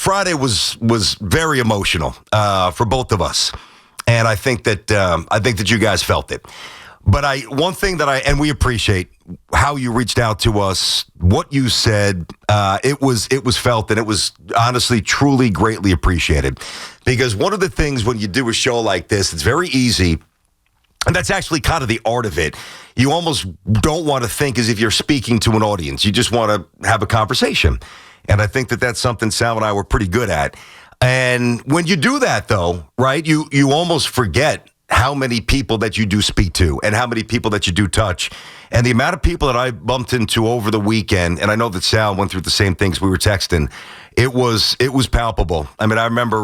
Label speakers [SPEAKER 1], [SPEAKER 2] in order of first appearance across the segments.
[SPEAKER 1] Friday was very emotional for both of us, and I think that you guys felt it. But one thing that and we appreciate how you reached out to us, what you said. It was felt, and it was honestly, truly, greatly appreciated. Because one of the things when you do a show like this, it's very easy. And that's actually kind of the art of it. You almost don't want to think as if you're speaking to an audience. You just want to have a conversation. And I think that that's something Sal and I were pretty good at. And when you do that, though, right, you almost forget how many people that you do speak to and how many people that you do touch. And the amount of people that I bumped into over the weekend, and I know that Sal went through the same things, we were texting, it was palpable. I mean, I remember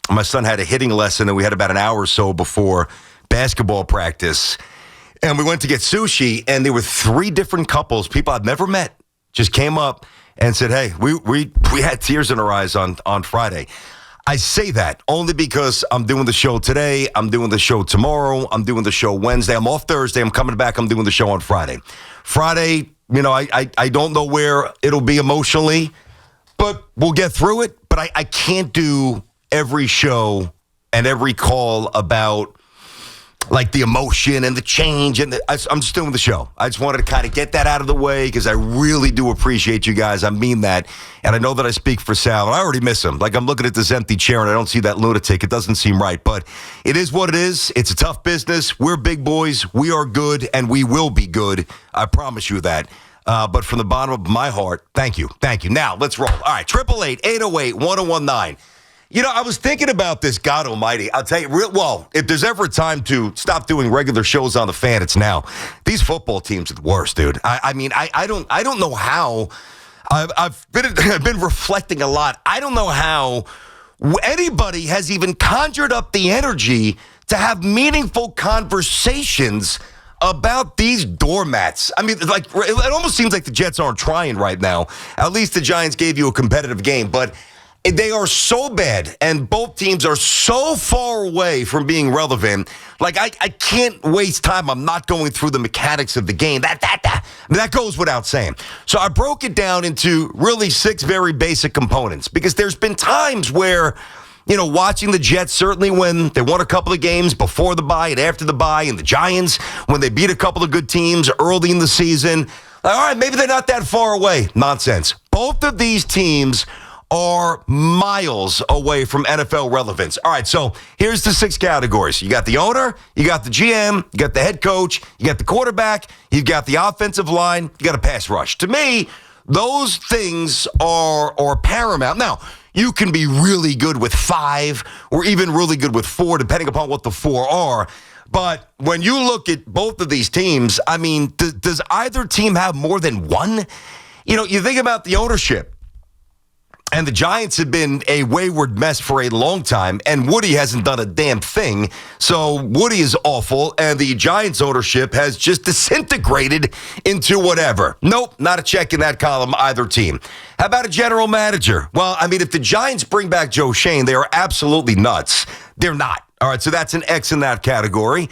[SPEAKER 1] my son had a hitting lesson, and we had about an hour or so before basketball practice, and we went to get sushi, and there were 3 different couples, people I've never met, just came up and said, hey, we had tears in our eyes on Friday. I say that only because I'm doing the show today, I'm doing the show tomorrow, I'm doing the show Wednesday, I'm off Thursday, I'm coming back, I'm doing the show on Friday. Friday, I don't know where it'll be emotionally, but we'll get through it. But I can't do every show and every call about like the emotion and the change. And I'm just doing the show. I just wanted to kind of get that out of the way because I really do appreciate you guys. I mean that. And I know that I speak for Sal, and I already miss him. Like, I'm looking at this empty chair, and I don't see that lunatic. It doesn't seem right. But it is what it is. It's a tough business. We're big boys. We are good, and we will be good. I promise you that. But from the bottom of my heart, thank you. Thank you. Now, let's roll. All right, 888-808-1019. I was thinking about this, God almighty. I'll tell you, if there's ever a time to stop doing regular shows on the fan, it's now. These football teams are the worst, dude. I mean, I don't know how. I've been reflecting a lot. I don't know how anybody has even conjured up the energy to have meaningful conversations about these doormats. I mean, like, it almost seems like the Jets aren't trying right now. At least the Giants gave you a competitive game, but they are so bad, and both teams are so far away from being relevant. Like, I can't waste time. I'm not going through the mechanics of the game. That goes without saying. So I broke it down into really 6 very basic components, because there's been times where, watching the Jets, certainly when they won a couple of games before the bye and after the bye, and the Giants, when they beat a couple of good teams early in the season, all right, maybe they're not that far away. Nonsense. Both of these teams are miles away from NFL relevance. All right, so here's the 6 categories. You got the owner, you got the GM, you got the head coach, you got the quarterback, you've got the offensive line, you got a pass rush. To me, those things are paramount. Now, you can be really good with 5 or even really good with 4, depending upon what the 4 are. But when you look at both of these teams, I mean, does either team have more than 1? You think about the ownership. And the Giants have been a wayward mess for a long time, and Woody hasn't done a damn thing. So Woody is awful, and the Giants ownership has just disintegrated into whatever. Nope, not a check in that column, either team. How about a general manager? Well, I mean, if the Giants bring back Joe Shane, they are absolutely nuts. They're not. All right, so that's an X in that category.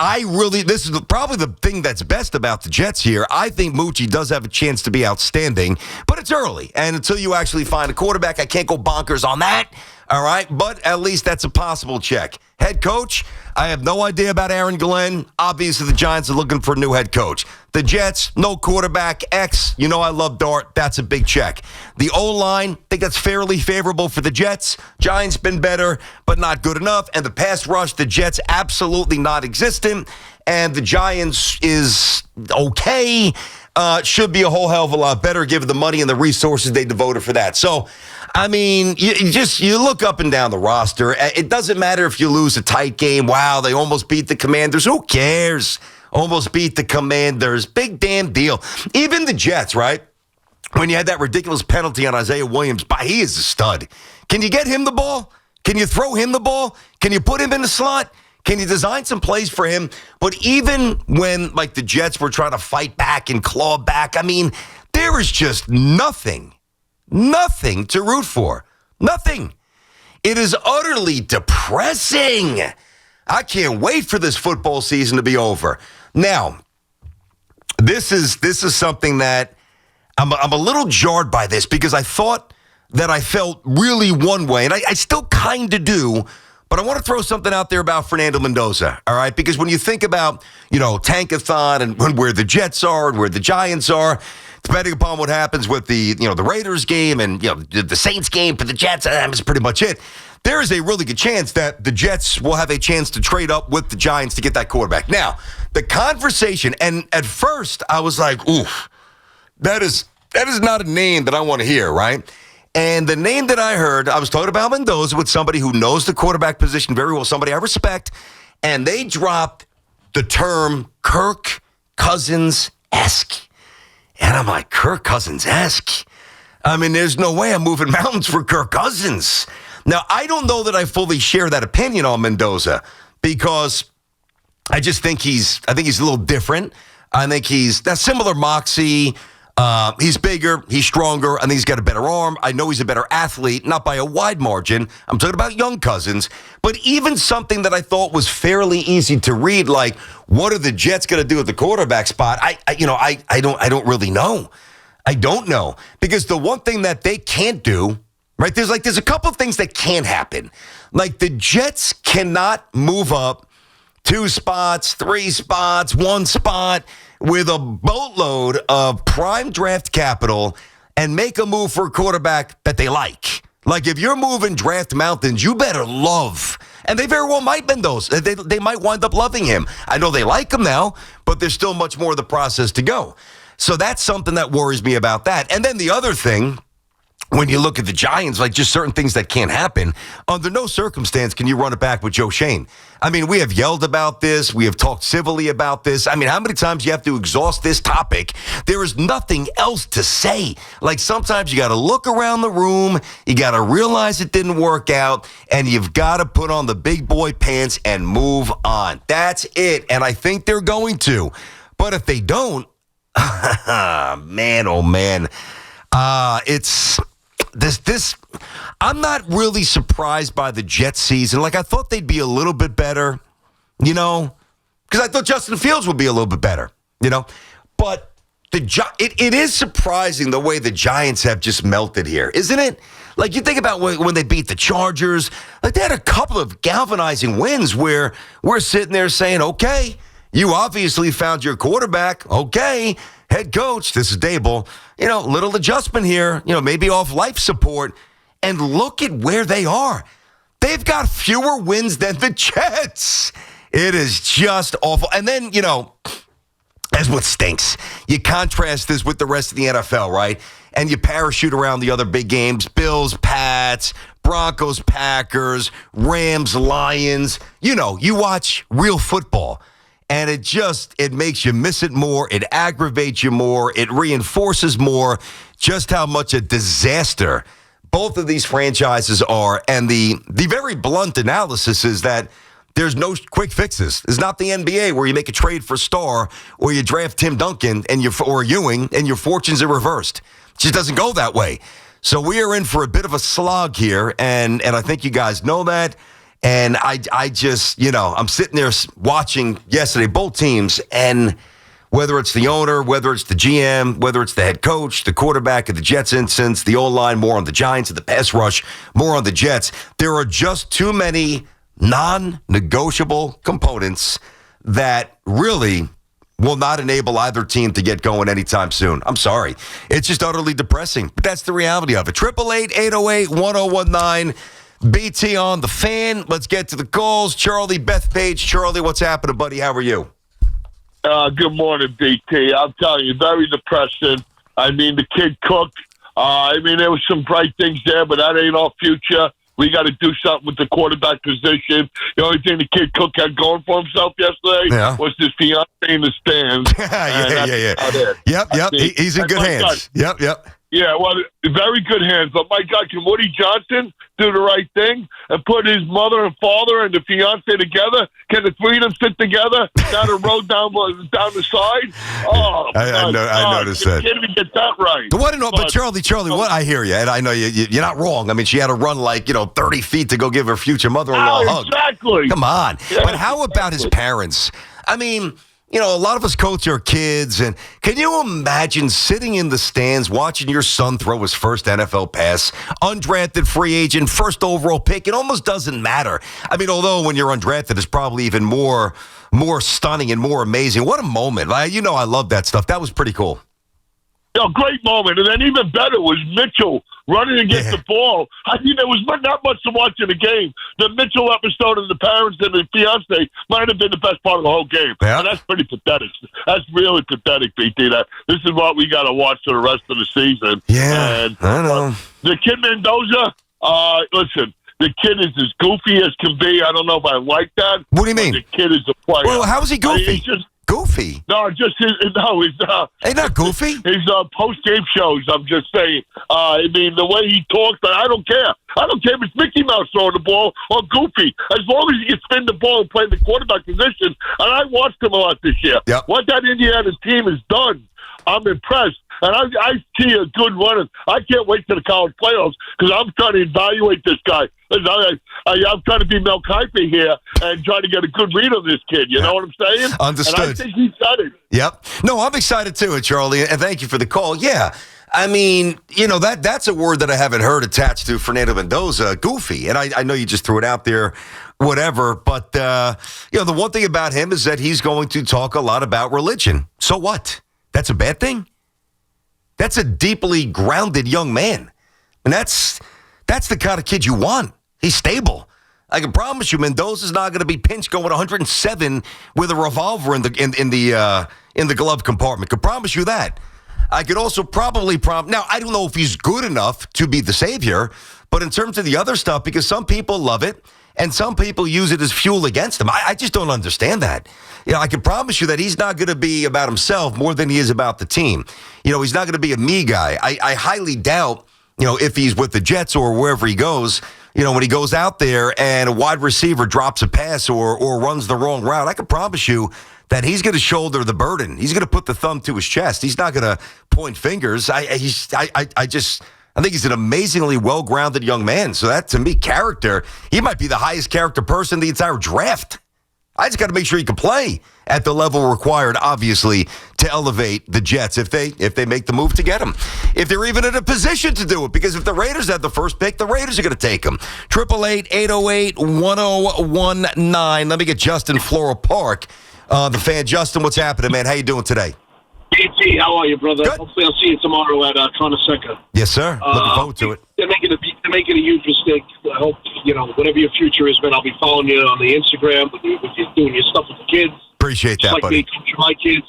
[SPEAKER 1] This is probably the thing that's best about the Jets here. I think Moochie does have a chance to be outstanding, but it's early. And until you actually find a quarterback, I can't go bonkers on that. All right, but at least that's a possible check. Head coach, I have no idea about Aaron Glenn. Obviously, the Giants are looking for a new head coach. The Jets, no quarterback. X, I love Dart. That's a big check. The O-line, I think that's fairly favorable for the Jets. Giants been better, but not good enough. And the pass rush, the Jets absolutely non-existent. And the Giants is okay. Should be a whole hell of a lot better given the money and the resources they devoted for that. So, I mean, you look up and down the roster. It doesn't matter if you lose a tight game. Wow, they almost beat the Commanders. Who cares? Almost beat the Commanders. Big damn deal. Even the Jets, right? When you had that ridiculous penalty on Isaiah Williams, he is a stud. Can you get him the ball? Can you throw him the ball? Can you put him in the slot? Can you design some plays for him? But even when, like, the Jets were trying to fight back and claw back, I mean, there is just nothing to root for. Nothing. It is utterly depressing. I can't wait for this football season to be over. Now, this is something that I'm a little jarred by this, because I thought that I felt really one way, and I still kind of do, but I want to throw something out there about Fernando Mendoza, all right? Because when you think about, Tankathon and where the Jets are and where the Giants are, depending upon what happens with the Raiders game and, the Saints game for the Jets, that's pretty much it. There is a really good chance that the Jets will have a chance to trade up with the Giants to get that quarterback. Now, the conversation, and at first I was like, oof, that is not a name that I want to hear, right? And the name that I heard, I was talking about Mendoza with somebody who knows the quarterback position very well, somebody I respect, and they dropped the term Kirk Cousins-esque. And I'm like, Kirk Cousins-esque? I mean, there's no way I'm moving mountains for Kirk Cousins. Now, I don't know that I fully share that opinion on Mendoza because I just think he's a little different. I think he's that similar moxie. He's bigger, he's stronger, I think he's got a better arm. I know he's a better athlete, not by a wide margin. I'm talking about young Cousins. But even something that I thought was fairly easy to read, like what are the Jets going to do at the quarterback spot? I don't really know. I don't know because the one thing that they can't do. Right, there's a couple of things that can happen. Like the Jets cannot move up 2 spots, 3 spots, 1 spot with a boatload of prime draft capital and make a move for a quarterback that they like. Like if you're moving draft mountains, you better love. And they very well might bend those. They might wind up loving him. I know they like him now, but there's still much more of the process to go. So that's something that worries me about that. And then the other thing, when you look at the Giants, like just certain things that can't happen, under no circumstance can you run it back with Joe Shane. I mean, we have yelled about this. We have talked civilly about this. I mean, how many times you have to exhaust this topic? There is nothing else to say. Like sometimes you got to look around the room. You got to realize it didn't work out. And you've got to put on the big boy pants and move on. That's it. And I think they're going to. But if they don't, man, oh man, it's... This, I'm not really surprised by the Jets season. Like, I thought they'd be a little bit better, because I thought Justin Fields would be a little bit better, But it is surprising the way the Giants have just melted here, isn't it? Like, you think about when they beat the Chargers, like, they had a couple of galvanizing wins where we're sitting there saying, okay, you obviously found your quarterback, okay, head coach, this is Dable, little adjustment here, maybe off life support. And look at where they are. They've got fewer wins than the Jets. It is just awful. And then, as what stinks, you contrast this with the rest of the NFL, right? And you parachute around the other big games, Bills, Pats, Broncos, Packers, Rams, Lions. You watch real football. And it makes you miss it more. It aggravates you more. It reinforces more just how much a disaster both of these franchises are. And the very blunt analysis is that there's no quick fixes. It's not the NBA where you make a trade for a star or you draft Tim Duncan or Ewing and your fortunes are reversed. It just doesn't go that way. So we are in for a bit of a slog here, and I think you guys know that. And I just, I'm sitting there watching yesterday, both teams, and whether it's the owner, whether it's the GM, whether it's the head coach, the quarterback of the Jets instance, the O-line, more on the Giants, and the pass rush, more on the Jets, there are just too many non-negotiable components that really will not enable either team to get going anytime soon. I'm sorry. It's just utterly depressing, but that's the reality of it. 888-808-1019. BT on the Fan. Let's get to the calls. Charlie, Bethpage. Charlie, what's happening, buddy? How are you?
[SPEAKER 2] Good morning, BT. I'm telling you, very depressing. I mean, the kid Cook. There was some bright things there, but that ain't our future. We got to do something with the quarterback position. The only thing the kid Cook had going for himself yesterday was his fiancé in the stands.
[SPEAKER 1] Yeah. Yep. He's in good hands.
[SPEAKER 2] God. Yep. Yeah, well, very good hands. But my God, can Woody Johnson do the right thing and put his mother and father and the fiance together? Can the three of them sit together down the road, down the side? Oh,
[SPEAKER 1] I noticed that.
[SPEAKER 2] Can't even get that right.
[SPEAKER 1] But Charlie, what I hear you, and I know you're not wrong. I mean, she had to run 30 feet to go give her future mother-in-law a hug.
[SPEAKER 2] Exactly.
[SPEAKER 1] Come on.
[SPEAKER 2] Yeah,
[SPEAKER 1] but how about his parents? I mean, a lot of us coach our kids, and can you imagine sitting in the stands watching your son throw his first NFL pass, undrafted free agent, first overall pick? It almost doesn't matter. I mean, although when you're undrafted, it's probably even more stunning and more amazing. What a moment. I love that stuff. That was pretty cool.
[SPEAKER 2] Great moment. And then even better was Mitchell running against the ball. I mean, there was not much to watch in the game. The Mitchell episode of the parents and the fiance might have been the best part of the whole game.
[SPEAKER 1] Yeah.
[SPEAKER 2] And that's pretty pathetic. That's really pathetic, BT. This is what we got to watch for the rest of the season.
[SPEAKER 1] Yeah,
[SPEAKER 2] and,
[SPEAKER 1] I know.
[SPEAKER 2] The kid Mendoza, listen, the kid is as goofy as can be. I don't know if I like that.
[SPEAKER 1] What do you mean?
[SPEAKER 2] The kid is a player.
[SPEAKER 1] Well, how is he goofy?
[SPEAKER 2] He's just
[SPEAKER 1] goofy?
[SPEAKER 2] No, just he's
[SPEAKER 1] Hey, not goofy.
[SPEAKER 2] His post-game shows, I'm just saying. I mean, the way he talks, but I don't care. I don't care if it's Mickey Mouse throwing the ball or Goofy. As long as he can spin the ball and play the quarterback position. And I watched him a lot this year.
[SPEAKER 1] Yep.
[SPEAKER 2] What that Indiana team has done, I'm impressed. And I see a good runner. I can't wait to the college playoffs because I'm trying to evaluate this guy. I'm trying to be Mel Kiper here and trying to get a good read on this kid. You know what I'm saying?
[SPEAKER 1] Understood.
[SPEAKER 2] And I think he's got it.
[SPEAKER 1] Yep. No, I'm excited too, Charlie, and thank you for the call. Yeah. I mean, that's a word that I haven't heard attached to Fernando Mendoza, goofy. And I know you just threw it out there, whatever. But, the one thing about him is that he's going to talk a lot about religion. So what? That's a bad thing? That's a deeply grounded young man. And that's the kind of kid you want. He's stable. I can promise you, Mendoza's not going to be pinched going 107 with a revolver in the glove compartment. Could promise you that. I could also probably now, I don't know if he's good enough to be the savior, but in terms of the other stuff, because some people love it and some people use it as fuel against him. I just don't understand that. I can promise you that he's not going to be about himself more than he is about the team. He's not going to be a me guy. I highly doubt, if he's with the Jets or wherever he goes, when he goes out there and a wide receiver drops a pass or runs the wrong route, I can promise you that he's going to shoulder the burden. He's going to put the thumb to his chest. He's not going to point fingers. I think he's an amazingly well-grounded young man. So that, to me, character, he might be the highest character person in the entire draft. I just got to make sure he can play at the level required, obviously, to elevate the Jets if they make the move to get him. If they're even in a position to do it, because if the Raiders had the first pick, the Raiders are going to take him. 888-808-1019. Let me get Justin Floral Park, the fan. Justin, what's happening, man? How you doing today?
[SPEAKER 3] BT, how are you, brother?
[SPEAKER 1] Good.
[SPEAKER 3] Hopefully I'll see you tomorrow at Tonaseca.
[SPEAKER 1] Yes, sir. Looking forward to it.
[SPEAKER 3] They're making a huge mistake. I hope, whatever your future has been, I'll be following you on the Instagram with you doing your stuff with the kids.
[SPEAKER 1] Appreciate that,
[SPEAKER 3] Just like
[SPEAKER 1] buddy.
[SPEAKER 3] me coaching my kids.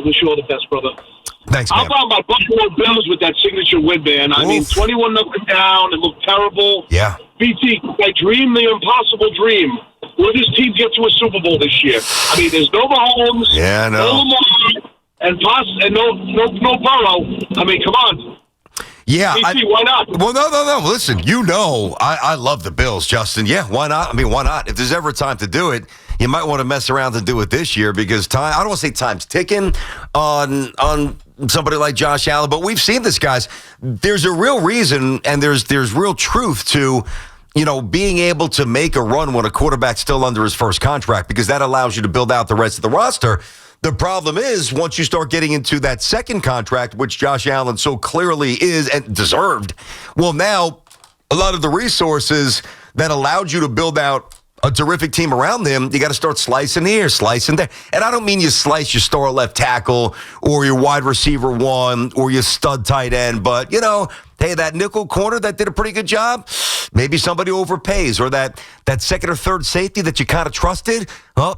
[SPEAKER 3] Wish you all the best, brother.
[SPEAKER 1] Thanks,
[SPEAKER 3] How
[SPEAKER 1] man.
[SPEAKER 3] about my Buffalo Bills with that signature win, man? I mean, 21-0 down. It looked terrible.
[SPEAKER 1] Yeah.
[SPEAKER 3] BT, I dream the impossible dream. Will this team get to a Super Bowl this year? I mean, there's no Mahomes.
[SPEAKER 1] Yeah, no.
[SPEAKER 3] No Lamar. And no Burrow. I mean, come on.
[SPEAKER 1] Yeah.
[SPEAKER 3] BT, why not?
[SPEAKER 1] Well, no. Listen, I love the Bills, Justin. Yeah, why not? I mean, why not? If there's ever a time to do it, you might want to mess around and do it this year because I don't want to say time's ticking on somebody like Josh Allen, but we've seen this, guys. There's a real reason and there's real truth to being able to make a run when a quarterback's still under his first contract because that allows you to build out the rest of the roster. The problem is once you start getting into that second contract, which Josh Allen so clearly is and deserved, well, now a lot of the resources that allowed you to build out a terrific team around them, you got to start slicing here, slicing there. And I don't mean you slice your star left tackle or your wide receiver one or your stud tight end, but, hey, that nickel corner that did a pretty good job, maybe somebody overpays, or that second or third safety that you kind of trusted,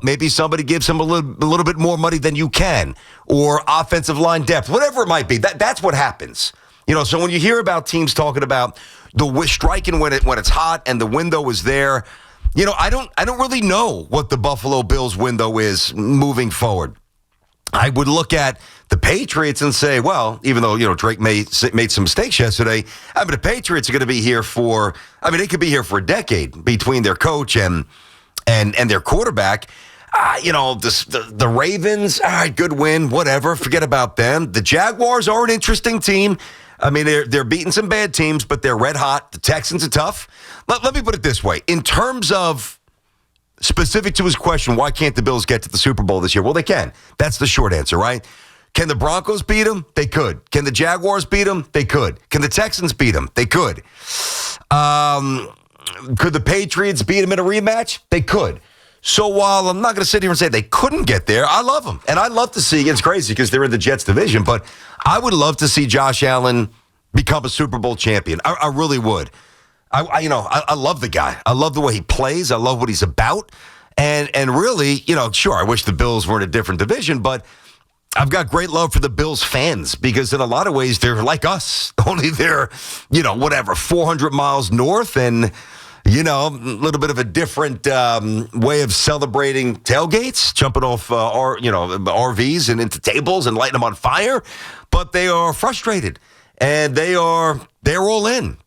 [SPEAKER 1] maybe somebody gives him a little bit more money than you can, or offensive line depth, whatever it might be. That's what happens. So when you hear about teams talking about the striking when it's hot and the window is there, I don't really know what the Buffalo Bills window is moving forward. I would look at the Patriots and say, well, even though, Drake made some mistakes yesterday, the Patriots are going to be here they could be here for a decade between their coach and their quarterback. The Ravens, all right, good win, whatever, forget about them. The Jaguars are an interesting team. They're beating some bad teams, but they're red hot. The Texans are tough. Let me put it this way. In terms of specific to his question, why can't the Bills get to the Super Bowl this year? Well, they can. That's the short answer, right? Can the Broncos beat them? They could. Can the Jaguars beat them? They could. Can the Texans beat them? They could. Could the Patriots beat them in a rematch? They could. So while I'm not going to sit here and say they couldn't get there, I love them. And I'd love to see, it's crazy because they're in the Jets division, but I would love to see Josh Allen become a Super Bowl champion. I really would. I love the guy. I love the way he plays. I love what he's about. And really, sure, I wish the Bills were in a different division, but I've got great love for the Bills fans because in a lot of ways they're like us. Only they're, 400 miles north and, a little bit of a different way of celebrating tailgates, jumping off, RVs and into tables and lighting them on fire. But they are frustrated and they're all in.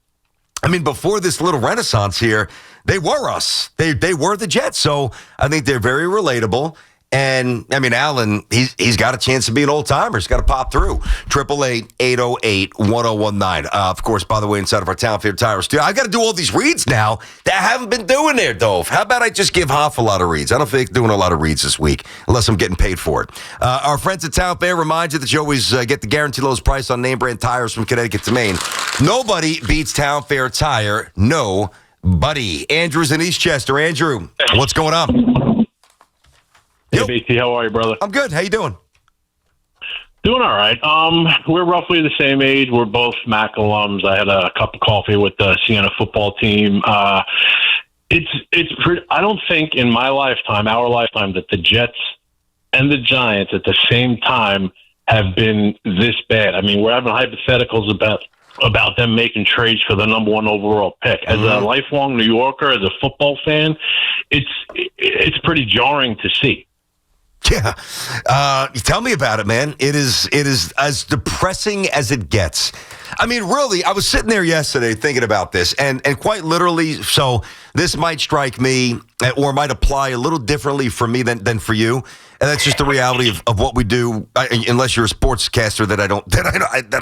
[SPEAKER 1] I mean, before this little renaissance here, they were us. They were the Jets. So I think they're very relatable. And, Allen, he's got a chance to be an old-timer. He's got to pop through. 888-808-1019. Of course, by the way, inside of our Town Fair Tire studio, I've got to do all these reads now that I haven't been doing there, Dove. How about I just give Hoff a lot of reads? I don't think doing a lot of reads this week, unless I'm getting paid for it. Our friends at Town Fair remind you that you always get the guaranteed lowest price on name-brand tires from Connecticut to Maine. Nobody beats Town Fair Tire. Nobody. Andrew's in Eastchester. Andrew, what's going on?
[SPEAKER 4] Hey, BT, how are you, brother?
[SPEAKER 1] I'm good. How you doing?
[SPEAKER 4] Doing all right. We're roughly the same age. We're both MAC alums. I had a cup of coffee with the Siena football team. I don't think in my lifetime, our lifetime, that the Jets and the Giants at the same time have been this bad. I mean, we're having hypotheticals about them making trades for the number one overall pick. As a lifelong New Yorker, as a football fan, it's pretty jarring to see.
[SPEAKER 1] Yeah. Tell me about it, man. It is as depressing as it gets. I mean, really, I was sitting there yesterday thinking about this, and quite literally, so this might strike me or might apply a little differently for me than for you. And that's just the reality of what we do, unless you're a sportscaster that I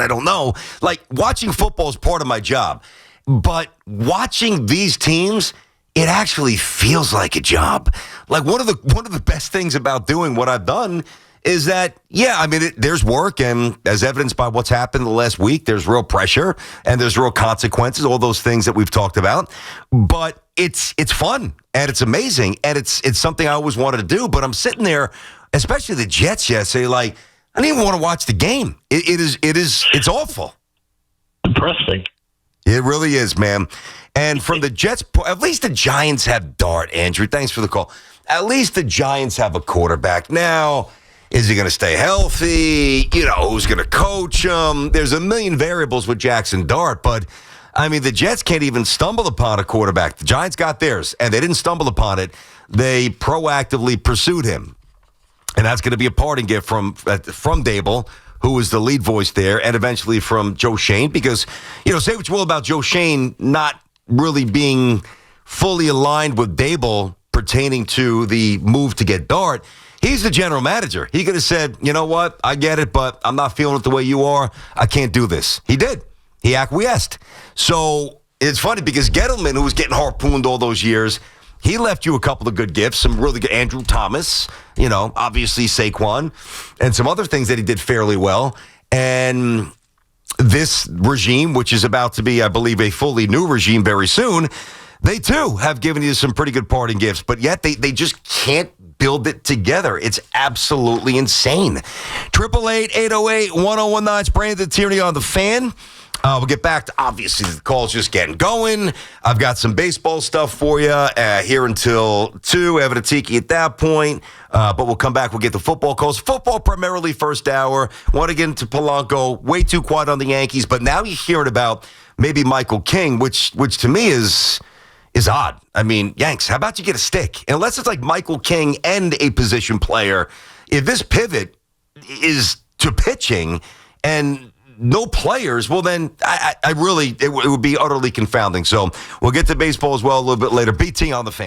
[SPEAKER 1] don't know. Like, watching football is part of my job. But watching these teams, it actually feels like a job. Like one of the best things about doing what I've done is that, there's work, and as evidenced by what's happened the last week, there's real pressure and there's real consequences, all those things that we've talked about. But it's fun and it's amazing and it's something I always wanted to do. But I'm sitting there, especially the Jets yesterday, like I didn't even want to watch the game. It's awful.
[SPEAKER 4] Depressing.
[SPEAKER 1] It really is, man. And from the Jets, at least the Giants have Dart, Andrew. Thanks for the call. At least the Giants have a quarterback. Now, is he going to stay healthy? Who's going to coach him? There's a million variables with Jackson Dart, but, the Jets can't even stumble upon a quarterback. The Giants got theirs, and they didn't stumble upon it. They proactively pursued him. And that's going to be a parting gift from Dable, who was the lead voice there, and eventually from Joe Shane, because, say what you will about Joe Shane not really being fully aligned with Dable pertaining to the move to get Dart. He's the general manager. He could have said, you know what, I get it, but I'm not feeling it the way you are. I can't do this. He did. He acquiesced. So it's funny because Gettleman, who was getting harpooned all those years, he left you a couple of good gifts, some really good Andrew Thomas, obviously Saquon, and some other things that he did fairly well. And this regime, which is about to be, I believe, a fully new regime very soon, they too have given you some pretty good parting gifts, but yet they just can't build it together. It's absolutely insane. 888-808-1019. It's Brandon Tierney on the Fan. We'll get back to, obviously, the call's just getting going. I've got some baseball stuff for you here until 2. Evidentiki at that point. But we'll come back. We'll get the football calls. Football primarily first hour. Want to get into Polanco. Way too quiet on the Yankees. But now you're hearing about maybe Michael King, which to me is odd. Yanks, how about you get a stick? Unless it's like Michael King and a position player. If this pivot is to pitching and no players, well then it would be utterly confounding. So we'll get to baseball as well a little bit later. BT on the Fan.